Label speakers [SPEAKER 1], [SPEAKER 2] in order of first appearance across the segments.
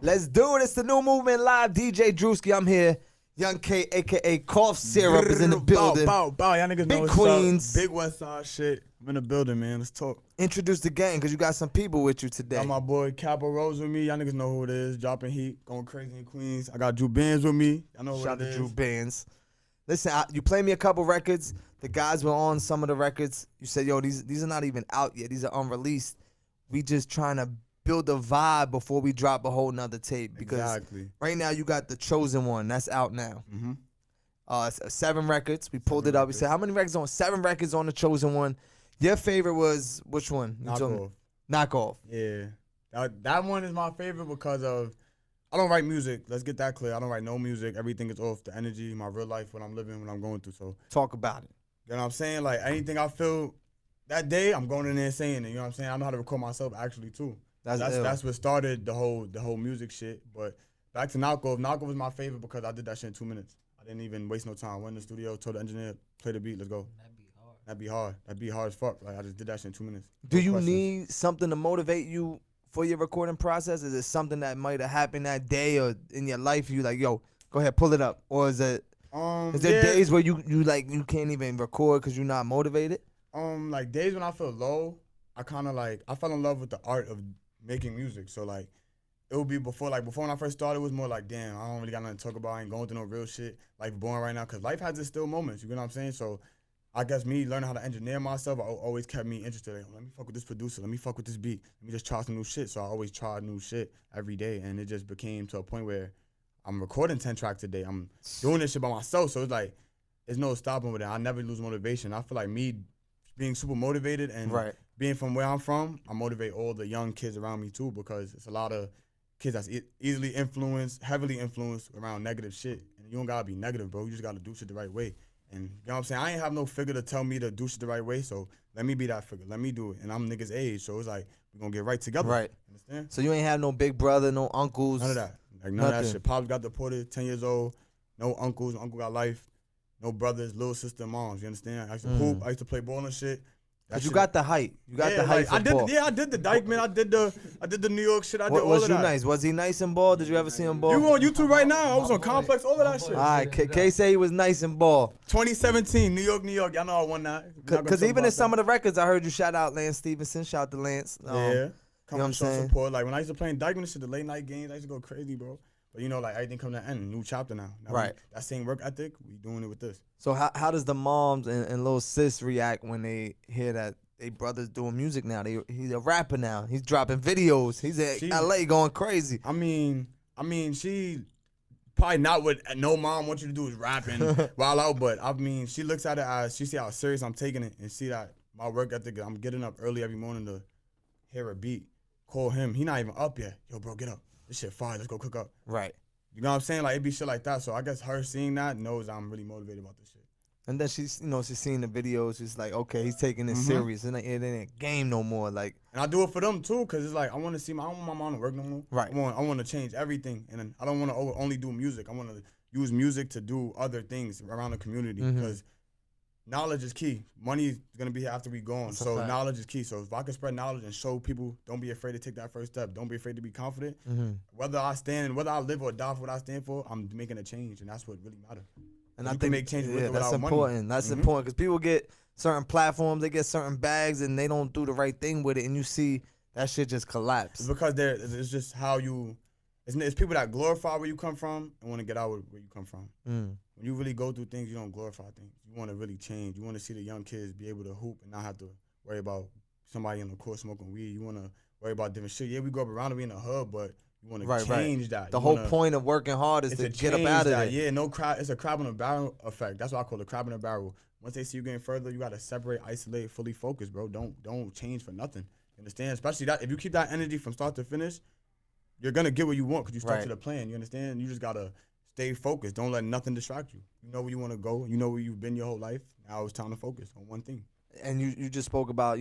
[SPEAKER 1] Let's do it. It's the new movement live. DJ Drewski, I'm here. Young K, a.k.a. KoughSyrupp, is in the building.
[SPEAKER 2] Bow. Y'all niggas know
[SPEAKER 1] Big
[SPEAKER 2] what's
[SPEAKER 1] Queens.
[SPEAKER 2] up. Big West Side shit. I'm in the building, man. Let's talk.
[SPEAKER 1] Introduce the gang, because you got some people with you today.
[SPEAKER 2] Got my boy Kapo Rose with me. Y'all niggas know who it is. Dropping heat, going crazy in Queens. I got Drew Benz with me. Y'all know who
[SPEAKER 1] Shout
[SPEAKER 2] it
[SPEAKER 1] out
[SPEAKER 2] is.
[SPEAKER 1] to Drew Benz. Listen, you played me a couple records. The guys were on some of the records. You said, yo, these are not even out yet. These are unreleased. We just trying to build a vibe before we drop a whole nother tape. Because right now you got The Chosen One. That's out now. 7 records. We pulled it up. We said, how many records on? 7 records on The Chosen One. Your favorite was which one? Knock Off.
[SPEAKER 2] Yeah. That one is my favorite because of, I don't write music. Let's get that clear. I don't write no music. Everything is off the energy, my real life, what I'm living, what I'm going through. So
[SPEAKER 1] talk about it.
[SPEAKER 2] You know what I'm saying? Like anything I feel that day, I'm going in there and saying it. You know what I'm saying? I know how to record myself actually too. That's what started the whole music shit. But back to Knock Off. Knock Off was my favorite because I did that shit in 2 minutes. I didn't even waste no time. Went in the studio, told the engineer, play the beat, let's go. That'd be hard. That'd be hard as fuck. Like I just did that shit in 2 minutes.
[SPEAKER 1] Do you need something to motivate you for your recording process? Is it something that might have happened that day or in your life? You like, yo, go ahead, pull it up. Or is it? Is there days where you can't even record because you're not motivated?
[SPEAKER 2] Like days when I feel low, I fell in love with the art of making music. So like, it would be before when I first started, it was more like, damn, I don't really got nothing to talk about. I ain't going through no real shit. Life boring right now, cause life has its still moments. You know what I'm saying? So I guess me learning how to engineer myself, always kept me interested. Like, let me fuck with this producer. Let me fuck with this beat. Let me just try some new shit. So I always tried new shit every day, and it just became to a point where I'm recording 10 tracks a day. I'm doing this shit by myself, so it's like, there's no stopping with it. I never lose motivation. I feel like me being super motivated and being from where I'm from, I motivate all the young kids around me too, because it's a lot of kids that's easily influenced, heavily influenced around negative shit. And you don't gotta be negative, bro. You just gotta do shit the right way. And you know what I'm saying? I ain't have no figure to tell me to do shit the right way, so let me be that figure. Let me do it. And I'm niggas' age, so it's like, we're gonna get right together.
[SPEAKER 1] Right.
[SPEAKER 2] Understand?
[SPEAKER 1] So you ain't have no big brother, no uncles?
[SPEAKER 2] None of that. Like, none of that shit. Pops got deported, 10 years old. No uncles. Uncle got life. No brothers, little sister, moms. You understand? I used to hoop. I used to play ball and shit.
[SPEAKER 1] Cause you got the height. You got the height for ball.
[SPEAKER 2] I did the Dykeman. I did the New York shit. I did all of that.
[SPEAKER 1] Was you nice? Was he nice in ball? Did you ever see him ball?
[SPEAKER 2] You on YouTube right now? I was on Complex. All of that shit.
[SPEAKER 1] All right. K say he was nice in ball.
[SPEAKER 2] 2017, New York. Y'all know I won that.
[SPEAKER 1] Cause even in some of the records, I heard you shout out Lance Stevenson. Shout out to Lance.
[SPEAKER 2] Yeah. Come
[SPEAKER 1] you know what I'm saying?
[SPEAKER 2] Support. Like when I used to play in Dykeman and shit, the late night games, I used to go crazy, bro. But you know, like everything come to an end. New chapter now. That same work ethic, we doing it with this.
[SPEAKER 1] So how does the moms and little sis react when they hear that they brothers doing music now? He's a rapper now. He's dropping videos. He's in LA going crazy.
[SPEAKER 2] I mean, she probably not what no mom wants you to do is rapping while out, but I mean, she looks at it as, she see how serious I'm taking it and see that my work ethic, I'm getting up early every morning to hear a beat, call him. He not even up yet. Yo, bro, get up. This shit fire. Let's go cook up.
[SPEAKER 1] Right.
[SPEAKER 2] You know what I'm saying? Like, it be shit like that. So I guess her seeing that knows I'm really motivated about this shit.
[SPEAKER 1] And then she's seeing the videos. She's like, okay, he's taking this serious. It ain't a game no more. Like,
[SPEAKER 2] and I do it for them too, cause it's like I want to I don't want my mom to work no more.
[SPEAKER 1] Right.
[SPEAKER 2] I want to change everything, and I don't want to only do music. I want to use music to do other things around the community, because knowledge is key. Money is gonna be here after we gone, so knowledge is key. So if I can spread knowledge and show people, don't be afraid to take that first step. Don't be afraid to be confident. Whether I live or die for what I stand for, I'm making a change, and that's what really matters. And I think make changes with
[SPEAKER 1] that's important.
[SPEAKER 2] Money.
[SPEAKER 1] That's important, because people get certain platforms, they get certain bags, and they don't do the right thing with it, and you see that shit just collapse.
[SPEAKER 2] It's because it's just how you. It's people that glorify where you come from and want to get out where you come from. When you really go through things, you don't glorify things. You want to really change. You want to see the young kids be able to hoop and not have to worry about somebody in the court smoking weed. You want to worry about different shit. Yeah, we grew up around we in the hood, but you want to change that.
[SPEAKER 1] The whole point of working hard is to get up out of it.
[SPEAKER 2] Yeah, it's a crab in a barrel effect. That's what I call it, crab in a barrel. Once they see you getting further, you got to separate, isolate, fully focus, bro. Don't change for nothing. You understand? Especially that if you keep that energy from start to finish, you're gonna get what you want because you stuck to the plan. You understand? You just gotta stay focused. Don't let nothing distract you. You know where you want to go. You know where you've been your whole life. Now it's time to focus on one thing.
[SPEAKER 1] And you just spoke about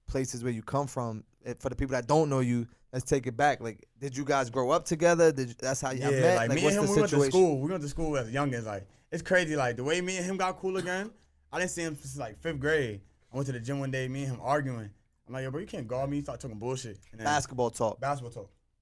[SPEAKER 1] places where you come from. For the people that don't know you, let's take it back. Like, did you guys grow up together? That's how you met?
[SPEAKER 2] Like me and him, we went to school. We went to school as youngins. Like, it's crazy. Like the way me and him got cool again. I didn't see him since like 5th grade. I went to the gym one day. Me and him arguing. I'm like, yo, bro, you can't guard me. He started talking bullshit. And then
[SPEAKER 1] basketball talk.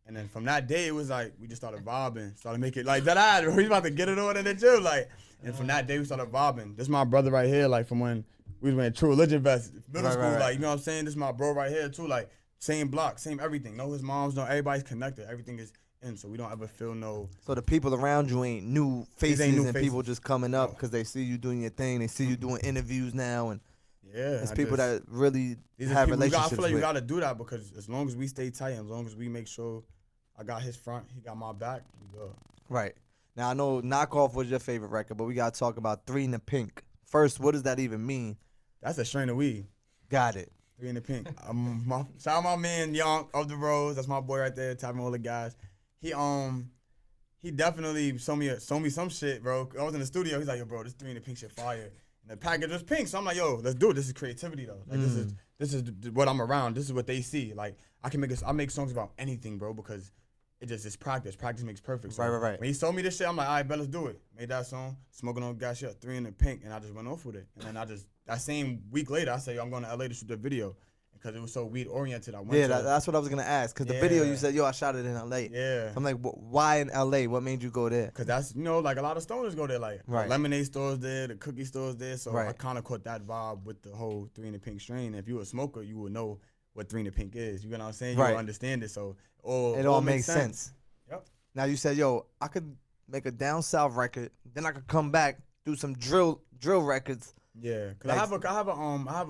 [SPEAKER 2] And then from that day, it was like we just started vibing, started making like that. We about to get it on in the gym, like. And from that day, we started vibing. This is my brother right here, like from when we was wearing True Religion vests, middle school, like you know what I'm saying. This is my bro right here too, like same block, same everything. Know his moms, know everybody's connected. Everything is in, so we don't ever feel no.
[SPEAKER 1] So the people around you ain't new faces
[SPEAKER 2] ain't new
[SPEAKER 1] and
[SPEAKER 2] faces.
[SPEAKER 1] people just coming up because they see you doing your thing. They see you doing interviews now, and
[SPEAKER 2] Yeah,
[SPEAKER 1] it's people that really have relationships
[SPEAKER 2] I feel like
[SPEAKER 1] with.
[SPEAKER 2] you gotta do that because as long as we stay tight, as long as we make sure I got his front, he got my back, we good.
[SPEAKER 1] Right. Now I know Knockoff was your favorite record, but we gotta talk about 3 in the Pink. First, what does that even mean?
[SPEAKER 2] That's a strain of weed.
[SPEAKER 1] Got it.
[SPEAKER 2] 3 in the Pink. Shout out my man Young of the Rose. That's my boy right there, tapping all the guys. He definitely showed me some shit, bro. I was in the studio. He's like, yo, bro, this 3 in the Pink shit fire. And the package was pink, so I'm like, yo, let's do it. This is creativity though. Like this is what I'm around. This is what they see. Like I make songs about anything, bro, because it's practice. Practice makes perfect. So
[SPEAKER 1] Right.
[SPEAKER 2] when he told me this shit, I'm like, all right, bet, let's do it. Made that song, smoking on gas shit, 3 in the Pink, and I just went off with it. And then that same week later, I said, yo, I'm going to LA to shoot the video. Because it was so weed oriented, I went to
[SPEAKER 1] that's what I was gonna ask. Cause the video you said, yo, I shot it in LA.
[SPEAKER 2] Yeah.
[SPEAKER 1] So I'm like, why in LA? What made you go there?
[SPEAKER 2] Cause that's like a lot of stoners go there, like
[SPEAKER 1] Right.
[SPEAKER 2] the lemonade stores there, the cookie stores there. So
[SPEAKER 1] Right.
[SPEAKER 2] I kind of caught that vibe with the whole 3 in the Pink strain. If you were a smoker, you would know what 3 in the Pink is. You know what I'm saying? You
[SPEAKER 1] Right.
[SPEAKER 2] would understand it. So
[SPEAKER 1] It all makes sense.
[SPEAKER 2] Yep.
[SPEAKER 1] Now you said, yo, I could make a down south record, then I could come back, do some drill records.
[SPEAKER 2] Yeah, cause I have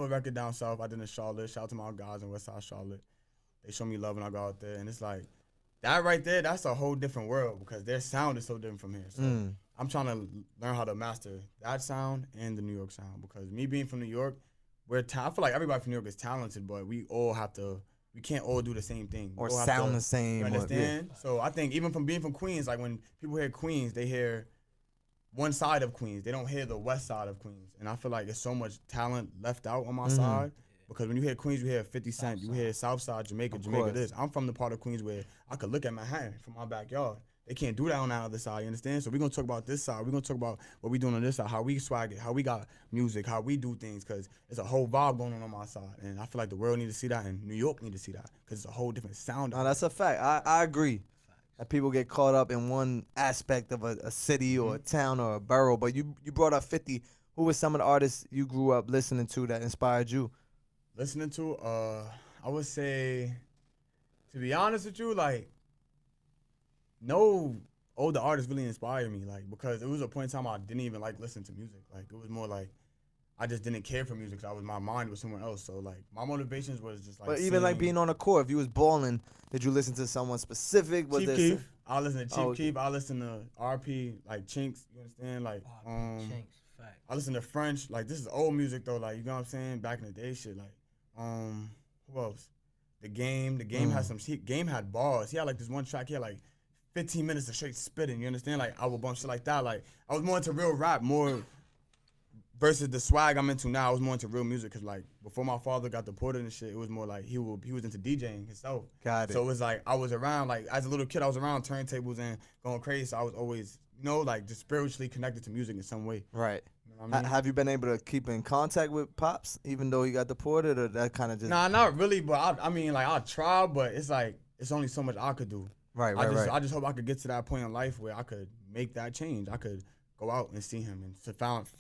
[SPEAKER 2] a record down south. I did in Charlotte. Shout out to my guys in Westside Charlotte. They show me love when I go out there, and it's like that right there. That's a whole different world because their sound is so different from here. So I'm trying to learn how to master that sound and the New York sound because me being from New York, I feel like everybody from New York is talented, but we can't all do the same thing
[SPEAKER 1] Or sound the same.
[SPEAKER 2] You understand? So I think even from being from Queens, like when people hear Queens, they hear one side of Queens. They don't hear the west side of Queens. And I feel like there's so much talent left out on my side. Because when you hear Queens, you hear 50 Cent. You hear Southside, Jamaica this. I'm from the part of Queens where I could look at Manhattan from my backyard. They can't do that on the other side, you understand? So we're going to talk about this side. We're going to talk about what we doing on this side, how we swag it, how we got music, how we do things, because it's a whole vibe going on my side. And I feel like the world need to see that, and New York need to see that, because it's a whole different sound.
[SPEAKER 1] No, that's a fact. I agree. That people get caught up in one aspect of a city or a town or a borough. But you brought up 50. Who were some of the artists you grew up listening to that inspired you?
[SPEAKER 2] Listening to, I would say, to be honest with you, like, no older artists really inspired me, like, because it was a point in time I didn't even like listen to music. Like, it was more like I just didn't care for music. So my mind was somewhere else. So like my motivations was just like.
[SPEAKER 1] But even like being on the court, if you was balling, did you listen to someone specific?
[SPEAKER 2] Chief Keef. I listen to Chief Keef. I listen to RP, like Chinks. You understand? Like
[SPEAKER 3] Chinks, fact.
[SPEAKER 2] I listen to French. Like this is old music though. Like you know what I'm saying? Back in the day, shit. Like who else? The Game. The Game had some. Game had bars. He had like this one track. He had like 15 minutes of straight spitting. You understand? Like I would bump shit like that. Like I was more into real rap, more. Versus the swag I'm into now, I was more into real music because like before my father got deported and shit, it was more like he was into DJing himself.
[SPEAKER 1] Got it.
[SPEAKER 2] So it was like I was around, like as a little kid, I was around turntables and going crazy. So I was always, like just spiritually connected to music in some way.
[SPEAKER 1] Right.
[SPEAKER 2] You know what I mean?
[SPEAKER 1] Have you been able to keep in contact with Pops even though he got deported, or that kind of just?
[SPEAKER 2] Nah, not really. But I mean, like I try, but it's like it's only so much I could do.
[SPEAKER 1] Right.
[SPEAKER 2] I just hope I could get to that point in life where I could make that change. I could go out and see him and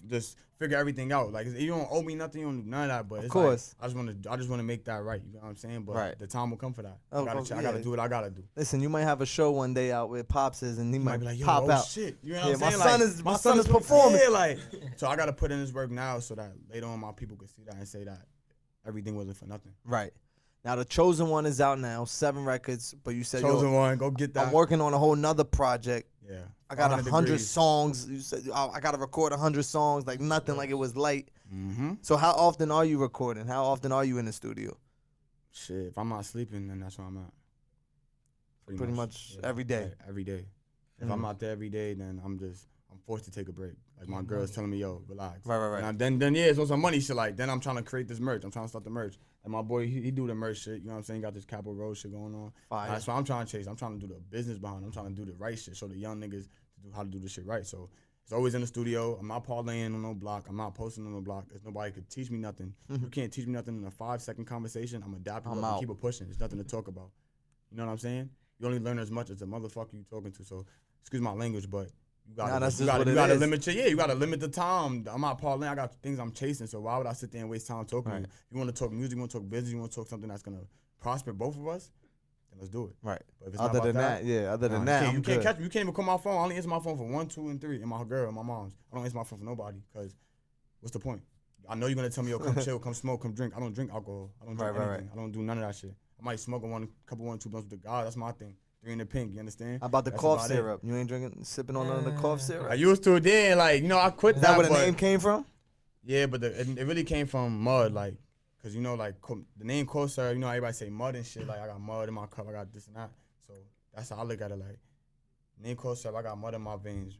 [SPEAKER 2] just figure everything out. Like you don't owe me nothing, you don't do none of that. But
[SPEAKER 1] of course,
[SPEAKER 2] like, I just want to make that right. You know what I'm saying? But
[SPEAKER 1] right.
[SPEAKER 2] The time will come for that.
[SPEAKER 1] I
[SPEAKER 2] gotta do what I gotta do.
[SPEAKER 1] Listen, you might have a show one day out with Pops is, and he might
[SPEAKER 2] be like, yo,
[SPEAKER 1] pop out.
[SPEAKER 2] Shit. You know what I'm saying?
[SPEAKER 1] My son is performing.
[SPEAKER 2] Yeah, like, so I gotta put in this work now so that later on my people can see that and say that everything wasn't for nothing.
[SPEAKER 1] Right. Now the Chosen One is out now, 7 records, but you said
[SPEAKER 2] Chosen One, go get that.
[SPEAKER 1] I'm working on a whole nother project.
[SPEAKER 2] Yeah.
[SPEAKER 1] I got 100 songs. You said I gotta record 100 songs, like nothing, like it was light.
[SPEAKER 2] Mm-hmm.
[SPEAKER 1] So how often are you recording? How often are you in the studio?
[SPEAKER 2] Shit, if I'm not sleeping, then that's where I'm at.
[SPEAKER 1] Pretty much every day.
[SPEAKER 2] Every day. If I'm out there every day, then I'm forced to take a break. Like my girl's telling me, yo, relax.
[SPEAKER 1] Right.
[SPEAKER 2] And then it's on some money shit. Like then I'm trying to create this merch. I'm trying to start the merch. And my boy, he do the merch shit. You know what I'm saying? Got this Kapo Road shit going on. That's what I'm trying to chase. I'm trying to do the business behind it. I'm trying to do the right shit. Show the young niggas how to do this shit right. So it's always in the studio. I'm not parlaying on no block. I'm not posting on no block. There's nobody could teach me nothing. You can't teach me nothing in a 5-second conversation. I'm adapting and keep it pushing. There's nothing to talk about. You know what I'm saying? You only learn as much as the motherfucker you talking to. So excuse my language, but you
[SPEAKER 1] Nah, that's
[SPEAKER 2] you
[SPEAKER 1] just what it
[SPEAKER 2] gotta
[SPEAKER 1] is.
[SPEAKER 2] limit you gotta limit the time. I'm not parlaying. I got things I'm chasing. So why would I sit there and waste time talking to you? You want to talk music, you want to talk business, you want to talk something that's gonna prosper both of us, then let's do it.
[SPEAKER 1] Right.
[SPEAKER 2] But if it's
[SPEAKER 1] Other
[SPEAKER 2] not about
[SPEAKER 1] than that, yeah. Other than that,
[SPEAKER 2] you can't
[SPEAKER 1] good.
[SPEAKER 2] catch me. You can't even call my phone. I only answer my phone for 1, 2, and 3, and my girl, and my mom's. I don't answer my phone for nobody because what's the point? I know you're gonna tell me, yo, come chill, come smoke, come drink. I don't drink alcohol. I don't drink anything. I don't do none of that shit. I might smoke couple 1, 2 blunts with the guy. That's my thing. 3 in the pink. You understand?
[SPEAKER 1] How about the KoughSyrupp? You ain't sipping on none of the KoughSyrupp?
[SPEAKER 2] I used to then, like, you know, I quit
[SPEAKER 1] Is
[SPEAKER 2] that.
[SPEAKER 1] that where the name came from?
[SPEAKER 2] Yeah, but it really came from mud, like, cause you know, like the name KoughSyrupp, you know, everybody say mud and shit. Like I got mud in my cup, I got this and that. So that's how I look at it. Like name KoughSyrupp, I got mud in my veins,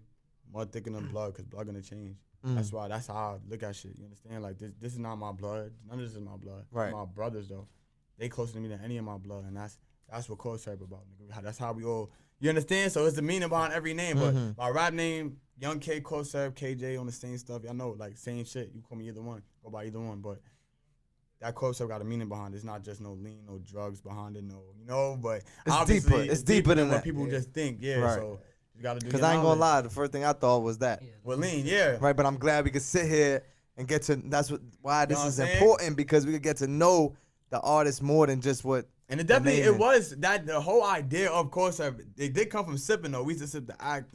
[SPEAKER 2] mud thicker than blood, cause blood gonna change. That's how I look at shit. You understand? Like this is not my blood. None of this is my blood.
[SPEAKER 1] Right.
[SPEAKER 2] My brothers though, they closer to me than any of my blood, and that's what KoughSyrupp about. Nigga. That's how we all. You understand? So it's the meaning behind every name. But my rap name, Young K, KoughSyrupp, KJ on the same stuff. Y'all know, like same shit. You call me either one, go by either one. But that KoughSyrupp got a meaning behind it. It's not just no lean, no drugs behind it, no, you know. But
[SPEAKER 1] it's deeper. It's deeper than
[SPEAKER 2] what
[SPEAKER 1] that.
[SPEAKER 2] people just think. Yeah. Right. So you gotta do.
[SPEAKER 1] Because I ain't gonna lie, the first thing I thought was that.
[SPEAKER 2] Well, lean, yeah.
[SPEAKER 1] Right, but I'm glad we could sit here and get to. That's why this is important, because we could get to know the artist more than just what.
[SPEAKER 2] And it definitely was that the whole idea of KoughSyrupp. It did come from sipping though. We used to sip the act,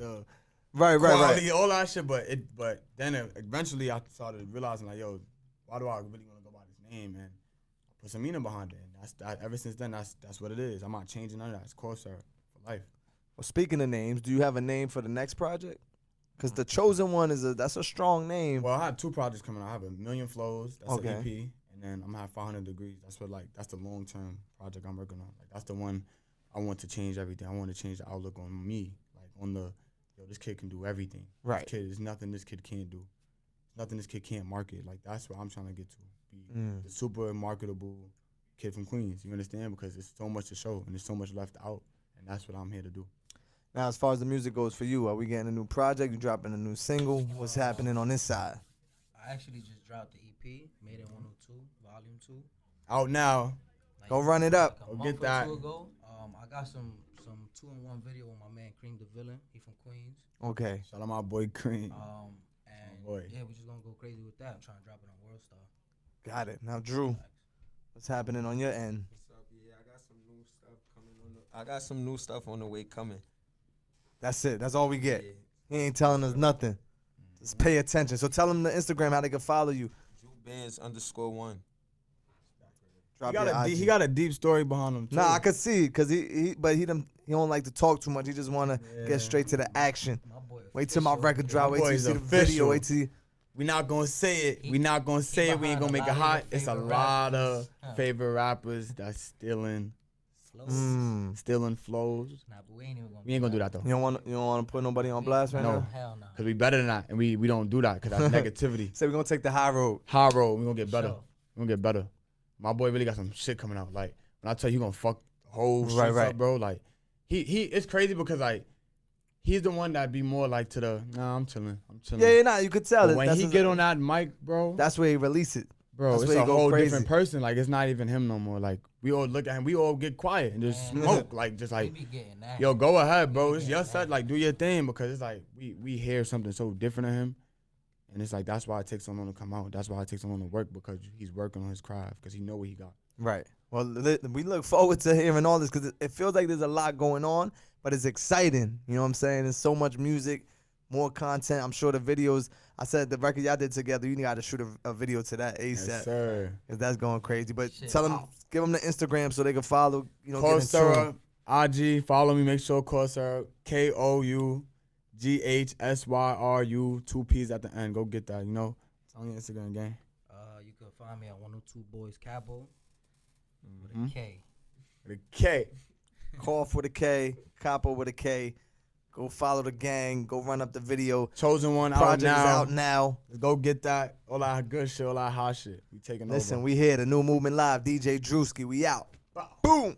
[SPEAKER 2] quality, all that shit. But then eventually I started realizing like, yo, why do I really want to go by this name? And I put some meaning behind it. And that's that. Ever since then, that's what it is. I'm not changing none of that. It's KoughSyrupp for life.
[SPEAKER 1] Well, speaking of names, do you have a name for the next project? Because the Chosen One that's a strong name.
[SPEAKER 2] Well, I had 2 projects coming out. I have 1,000,000 Flows. That's an EP. And then I'm gonna have 500 Degrees. That's the long-term project I'm working on. Like that's the one I want to change everything. I want to change the outlook on me, like on this kid can do everything.
[SPEAKER 1] Right.
[SPEAKER 2] There's nothing this kid can't do. There's nothing this kid can't market. Like that's what I'm trying to get to. Be the super marketable kid from Queens. You understand? Because there's so much to show and there's so much left out, and that's what I'm here to do.
[SPEAKER 1] Now, as far as the music goes for you, are we getting a new project? You dropping a new single? What's happening on this side?
[SPEAKER 3] I actually just dropped the EP, Made in 102, Volume 2.
[SPEAKER 2] Out now.
[SPEAKER 3] Like,
[SPEAKER 1] go run it up.
[SPEAKER 3] Like
[SPEAKER 2] go get that.
[SPEAKER 3] Ago, I got some 2-in-1 video with my man Cream the Villain. He from Queens.
[SPEAKER 1] Okay.
[SPEAKER 2] Shout out my boy Cream.
[SPEAKER 3] And
[SPEAKER 2] boy.
[SPEAKER 3] yeah, we just gonna go crazy with that. I'm trying to drop it on World Star.
[SPEAKER 1] Got it. Now, Drew, what's happening on your end?
[SPEAKER 4] What's up? Yeah, I got some new stuff coming on. I got some new stuff on the way coming.
[SPEAKER 1] That's it. That's all we get.
[SPEAKER 4] Yeah.
[SPEAKER 1] He ain't telling us nothing. Just pay attention. So tell them the Instagram how they can follow you.
[SPEAKER 4] DrewBands_1.
[SPEAKER 2] He got a deep story behind him too.
[SPEAKER 1] Nah, I could see, cause he don't like to talk too much. He just wanna get straight to the action. Wait till my record drop. Wait till you see the video. Wait till you.
[SPEAKER 2] We not gonna say it. We not gonna say it. We ain't gonna make it hot. It's a lot of favorite rappers that's stealing flows.
[SPEAKER 3] Nah, but we ain't
[SPEAKER 2] gonna do that though.
[SPEAKER 1] You don't want to put nobody on blast right now.
[SPEAKER 3] Hell no.
[SPEAKER 2] Cause we better than that, and we don't do that, cause that's negativity.
[SPEAKER 1] So we're gonna take the high road.
[SPEAKER 2] High road. We gonna get better. We gonna get better. My boy really got some shit coming out. Like when I tell you, he gonna fuck the whole shit up, bro. Like he it's crazy because like he's the one that be more like to the I'm chilling.
[SPEAKER 1] Yeah, nah, you could tell it.
[SPEAKER 2] When he get on that mic, bro,
[SPEAKER 1] that's where he release it.
[SPEAKER 2] Bro,
[SPEAKER 1] that's
[SPEAKER 2] it's a whole different person. Like it's not even him no more. Like we all look at him, we all get quiet and just smoke. Like just like, yo, go ahead, bro. It's your set. Like do your thing because it's like we hear something so different of him. And it's like, that's why it takes so long to come out. That's why it takes so long to work, because he's working on his craft, because he know what he got.
[SPEAKER 1] Right. Well, we look forward to hearing all this, because it feels like there's a lot going on, but it's exciting. You know what I'm saying? There's so much music, more content. I'm sure the videos, I said the record y'all did together, you got to shoot a video to that ASAP.
[SPEAKER 2] Yes, sir.
[SPEAKER 1] Because that's going crazy. But tell them, give them the Instagram so they can follow,
[SPEAKER 2] KoughSyrupp, IG, follow me, make sure KoughSyrupp, KoughSyru, 2 P's at the end. Go get that, you know. It's on your Instagram, gang.
[SPEAKER 3] You can find me at 102 Boys Kapo with a K.
[SPEAKER 2] With a K.
[SPEAKER 1] Cough with a K, Kapo with a K. Go follow the gang. Go run up the video.
[SPEAKER 2] Chosen One
[SPEAKER 1] Project is out now.
[SPEAKER 2] Let's go get that. All that good shit, all that hot shit. We taking over.
[SPEAKER 1] Listen, we here. The New Movement Live. DJ Drewski. We out. Boom.